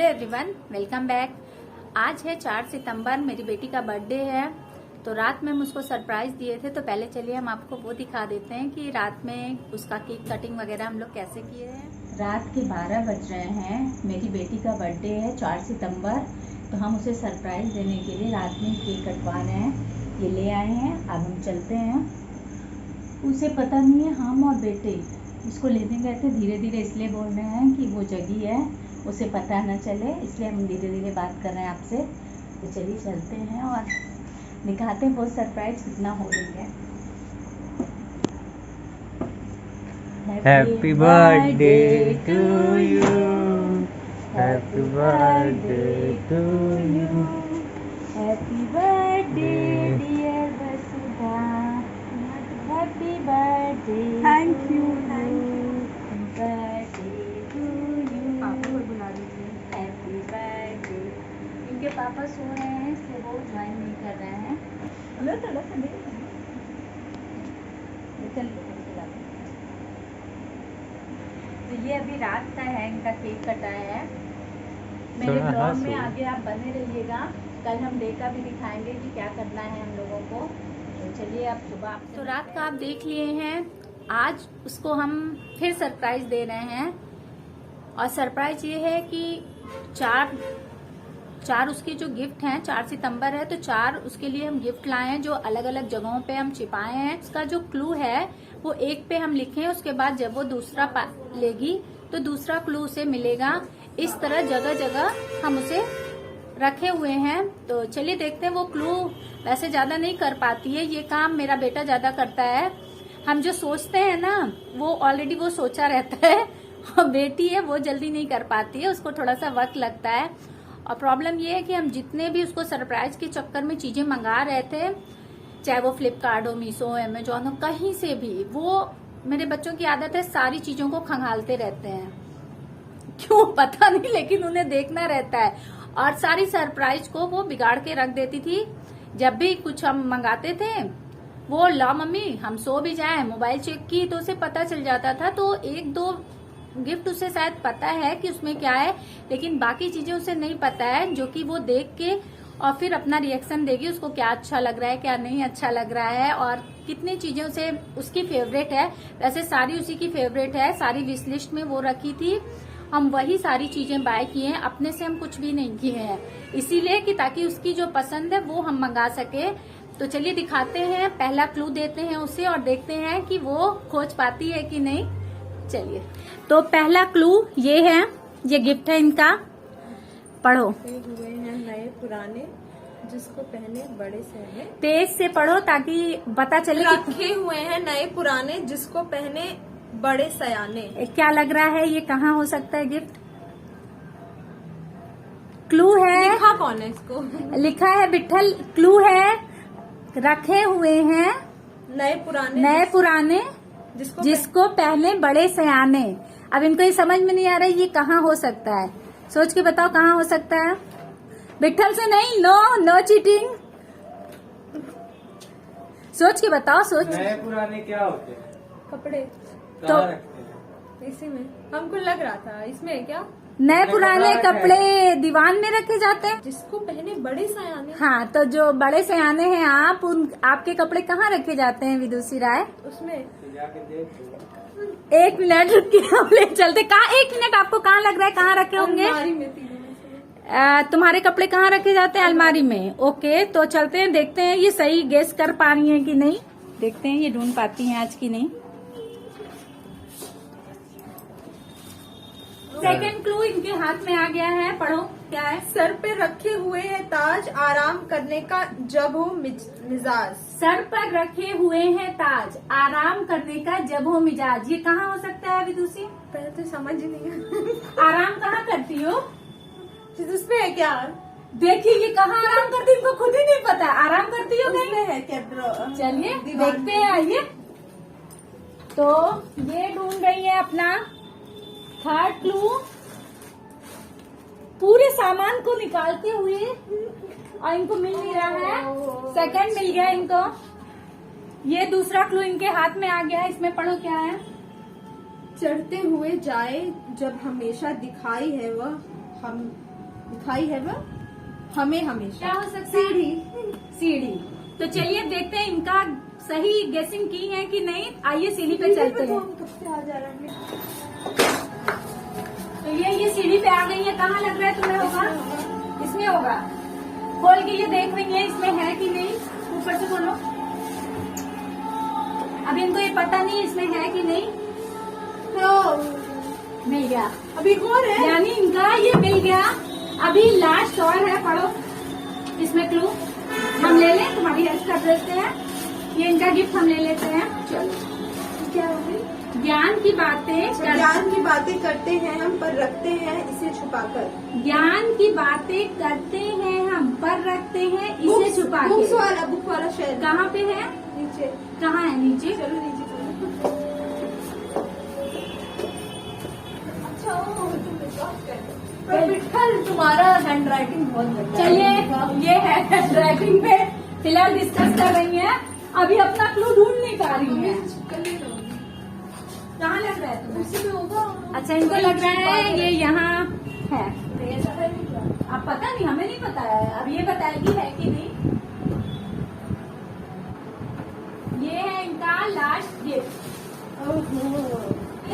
Hello everyone, welcome back. आज है 4 सितंबर, मेरी बेटी का बर्थडे है। तो रात में हम उसको सरप्राइज दिए थे। तो पहले चलिए हम आपको वो दिखा देते हैं कि रात में उसका केक कटिंग वगैरह हम लोग कैसे किए हैं। रात के 12 बज रहे हैं। मेरी बेटी का बर्थडे है 4 सितंबर। तो हम उसे सरप्राइज देने के लिए रात में केक कटवा रहे हैं। ये ले आए हैं, अब हम चलते हैं। उसे पता नहीं है, हम और बेटे उसको लेने गए थे। धीरे धीरे इसलिए बोल रहे हैं कि वो जगी है, उसे पता न चले, इसलिए हम धीरे धीरे बात कर रहे हैं आपसे। तो चलिए चलते हैं और दिखाते हैं वो सरप्राइज कितना हो रही है। Happy birthday to you, happy birthday to you, happy birthday dear Vasudha, happy birthday. Thank you. Birthday to you. पापा को बुला लीजिए। Happy birthday. इनके पापा सो रहे हैं, इसलिए वो ज्वाइन नहीं कर रहे हैं। थोड़ा सा दे। तो ये अभी रात का है, इनका केक कटाया है। मेरे थोड़ा ब्लॉग हंसो। में आगे आप बने रहिएगा। कल हम डे का भी दिखाएंगे कि क्या करना है हम लोगों को। तो चलिए अब सुबह। तो रात का आप देख लिए हैं। आज उसको हम फिर सरप्राइज दे रहे हैं। और सरप्राइज ये है कि चार उसके जो गिफ्ट हैं, 4 सितंबर है तो 4 उसके लिए हम गिफ्ट लाए हैं, जो अलग अलग जगहों पे हम छिपाए हैं। उसका जो क्लू है वो एक पे हम लिखे हैं, उसके बाद जब वो दूसरा लेगी तो दूसरा क्लू उसे मिलेगा। इस तरह जगह जगह हम उसे रखे हुए हैं। तो चलिए देखते हैं। वो क्लू वैसे ज्यादा नहीं कर पाती है, ये काम मेरा बेटा ज्यादा करता है। हम जो सोचते हैं ना, वो ऑलरेडी वो सोचा रहता है। और बेटी है, वो जल्दी नहीं कर पाती है, उसको थोड़ा सा वक्त लगता है। और प्रॉब्लम ये है कि हम जितने भी उसको सरप्राइज के चक्कर में चीजें मंगा रहे थे, चाहे वो फ्लिपकार्ट हो, मीशो हो, अमेजोन हो, कहीं से भी, वो मेरे बच्चों की आदत है सारी चीजों को खंगालते रहते हैं। क्यों पता नहीं, लेकिन उन्हें देखना रहता है। और सारी सरप्राइज को वो बिगाड़ के रख देती थी। जब भी कुछ हम मंगाते थे, वो ला मम्मी हम सो भी जाए, मोबाइल चेक की तो उसे पता चल जाता था। तो 1-2 गिफ्ट उसे शायद पता है कि उसमें क्या है, लेकिन बाकी चीजें उसे नहीं पता है, जो कि वो देख के और फिर अपना रिएक्शन देगी। उसको क्या अच्छा लग रहा है, क्या नहीं अच्छा लग रहा है, और कितनी चीजें उसे उसकी फेवरेट है। वैसे सारी उसी की फेवरेट है, सारी विश लिस्ट में वो रखी थी। हम वही सारी चीजें बाय किए हैं, अपने से हम कुछ भी नहीं किए हैं, इसीलिए कि ताकि उसकी जो पसंद है वो हम मंगा सके। तो चलिए दिखाते हैं, पहला क्लू देते हैं उसे और देखते हैं कि वो खोज पाती है कि नहीं। चलिए, तो पहला क्लू ये है, ये गिफ्ट है इनका, पढ़ो। हुए हैं नए पुराने, जिसको पहने बड़े सयाने। तेज से पढ़ो ताकि पता चले कि रखे हुए हैं नए पुराने, जिसको पहने बड़े सयाने। क्या लग रहा है, ये कहाँ हो सकता है गिफ्ट। क्लू है, लिखा कौन है इसको? लिखा है विठल। क्लू है रखे हुए हैं नए पुराने, जिसको पहले बड़े सयाने। अब इनको ये समझ में नहीं आ रहा है ये कहाँ हो सकता है। सोच के बताओ कहाँ हो सकता है। विठल से नहीं, नो चीटिंग। सोच के बताओ, सोच। नए पुराने क्या होते हैं? कपड़े तो कहाँ रखते हैं? इसी में हमको लग रहा था, इसमें है क्या? नए पुराने कपड़े दीवान में रखे जाते हैं। जिसको पहने बड़े सयाने। हाँ, तो जो बड़े सयाने हैं आप, आपके कपड़े कहाँ रखे जाते हैं विदुषी राय? उसमें जाके देख लो। 1 मिनट रुकिए, हम ले चलते। कहाँ 1 मिनट, आपको कहाँ लग रहा है कहाँ रखे होंगे? अलमारी में, तीनों में से। तुम्हारे कपड़े कहाँ रखे जाते हैं? अलमारी में। ओके, तो चलते हैं, देखते हैं ये सही गेस कर पा रही है कि नहीं। देखते हैं ये ढूंढ पाती हैं आज की नहीं। सेकंड क्लू इनके हाथ में आ गया है, पढ़ो क्या है। सर पे रखे हुए हैं ताज, आराम करने का जब हो मिजाज। सर पर रखे हुए हैं ताज, आराम करने का जब हो मिजाज। ये कहाँ हो सकता है विदुषी? पहले तो समझ ही नहीं आया। आराम कहाँ करती हो? उसमें है क्या? देखिए ये कहाँ आराम करती है, इनको खुद ही नहीं पता। आराम करती हो कहीं? है क्या? चलिए देखते हैं, आइए। तो ये ढूंढ रही है अपना थर्ड क्लू, पूरे सामान को निकालते हुए, और इनको मिल नहीं रहा है। सेकंड मिल गया इनको। ये दूसरा क्लू इनके हाथ में आ गया है, इसमें पढ़ो क्या है। चढ़ते हुए जाए जब हमेशा दिखाई है वह दिखाई है वो हमें हमेशा। क्या हो सकता है? सीढ़ी। सीढ़ी। तो चलिए देखते हैं इनका सही गेसिंग की है कि नहीं। आइए सीढ़ी पे चलते तो हैं। हम कब से आ जा रहे हैं। तो ये सीढ़ी पे आ गई है। कहाँ लग रहा है तुम्हें? होगा इसमें होगा। खोल के ये देख रही है इसमें है कि नहीं। ऊपर से खोलो। अभी इनको ये पता नहीं इसमें है कि नहीं। मिल गया। अभी कौन है? यानी इनका ये मिल गया। अभी लास्ट और है, पढ़ो इसमें क्लू। हम ले लें, तुम्हारी हेल्प कर देते हैं। ये इनका गिफ्ट हम ले लेते हैं। चलो क्या हो गई? ज्ञान की बातें ज्ञान की बातें करते हैं हम पर रखते हैं इसे छुपाकर। ज्ञान की बातें करते हैं हम पर रखते हैं इसे छुपा के। बुक वाला शेर कहाँ पे है? नीचे। कहाँ है? नीचे। चलो नीचे चलो। अच्छा पर विठल तुम्हारा हैंड राइटिंग बहुत बढ़िया है। चलिए ये है हैंडराइटिंग पे फिलहाल डिस्कस कर रही है। अभी अपना क्लू ढूंढ नहीं पा रही है। कहाँ लग रहा है तुम्हें? उसी में होगा। अच्छा इनको लग रहा है ये यहाँ है। अब पता नहीं, हमें नहीं पता है। अब ये बताएगी है कि नहीं। ये है इनका लास्ट गिफ्ट।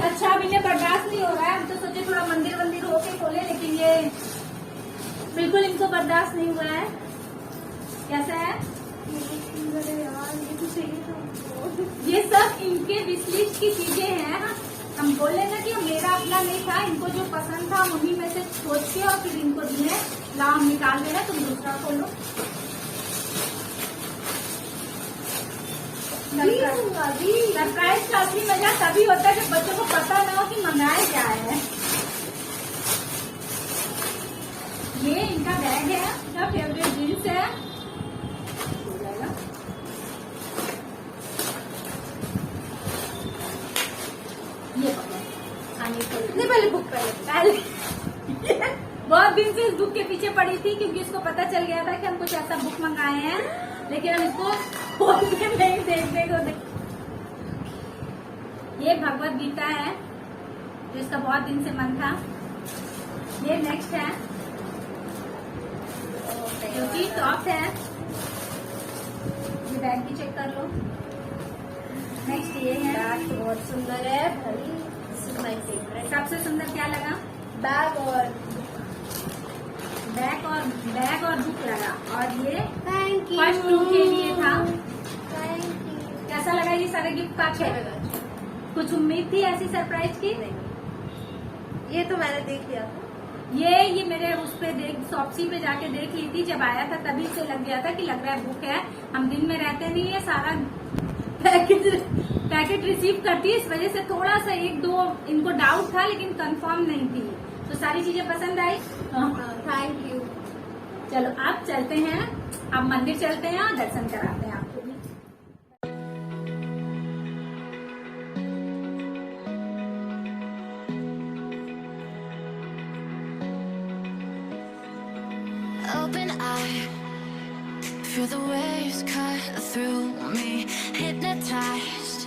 अच्छा अब इन्हें बर्दाश्त नहीं हो रहा है। हम तो सोचे थोड़ा मंदिर वंदिर होके खोले, लेकिन ये बिल्कुल इनको बर्दाश्त नहीं हुआ है। कैसा है? ये सब इनके विशलिस्ट की चीजें हैं। हम बोले ना कि मेरा अपना नहीं था, इनको जो पसंद था उन्हीं में से सोच के और फिर इनको दिए। ला हम निकाल दे रहे हैं, तुम दूसरा खोलो। सरप्राइज का असली मजा तभी होता है जब बच्चों को पता ना हो कि मंगाए क्या है। ये इनका बैग है, इनका फेवरेट जींस है। ये नहीं, पहले बुक पहले बहुत दिन से इस बुक के पीछे पड़ी थी क्योंकि इसको पता चल गया था कि हम कुछ ऐसा बुक मंगाए हैं, लेकिन हम इसको खोल के नहीं देखने को ये भगवत गीता है जो इसका बहुत दिन से मन था। ये नेक्स्ट है जो कि टॉप है। ये बैग भी चेक कर लो। नेक्स्ट ये है, बहुत सुंदर है भाई। सबसे सुंदर क्या लगा? बैग और बुक लगा। और ये थैंक यू फर्स्ट टू के लिए था। कैसा लगा ये सारे गिफ्ट पाके? कुछ उम्मीद थी ऐसी सरप्राइज की? ये तो मैंने देख लिया था। ये मेरे उस पे शॉप्सी पे जाके देख ली थी। जब आया था तभी से लग गया था कि लग रहा है बुक है। हम दिन में रहते नहीं है, सारा पैकेट रिसीव करती है, इस वजह से थोड़ा सा एक दो इनको डाउट था, लेकिन कंफर्म नहीं थी। तो सारी चीजें पसंद आई। Thank you. चलो अब चलते हैं, अब मंदिर चलते हैं और दर्शन कराते हैं आपको भी। Open eye, feel the waves cut through me, hypnotized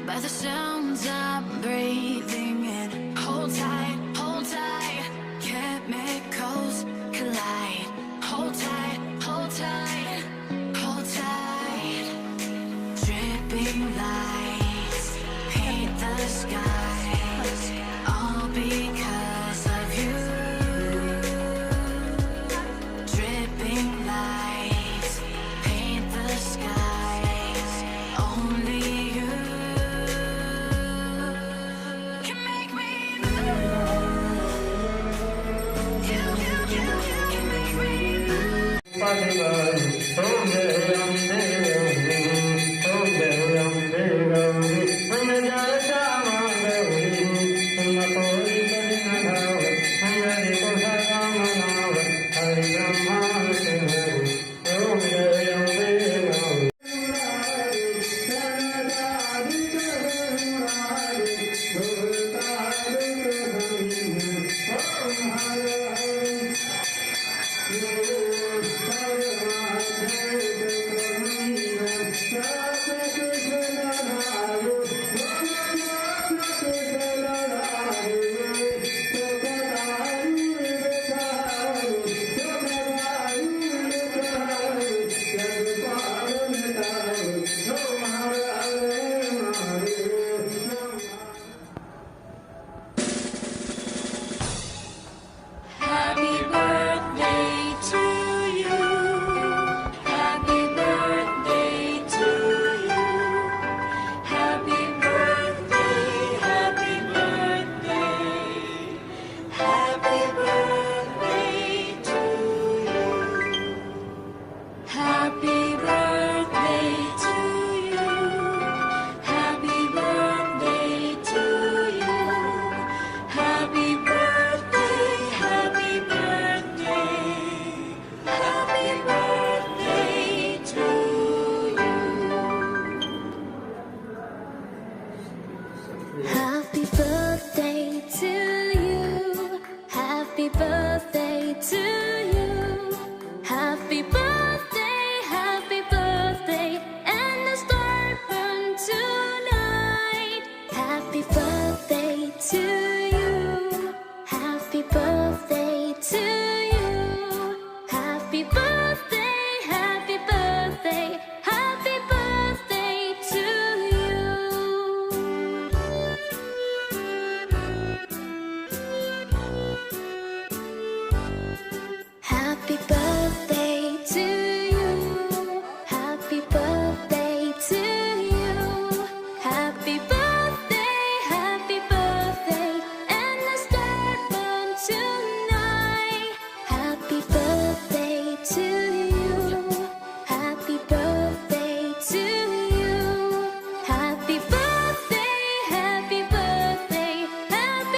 by the sounds I'm breathing in. Hold tight, chemicals collide. Hold tight, hold tight. Dripping lights paint the skies, all because of you. Dripping lights paint the skies, only you can make me move. You can make me move. Om Happy birthday to you. Happy birthday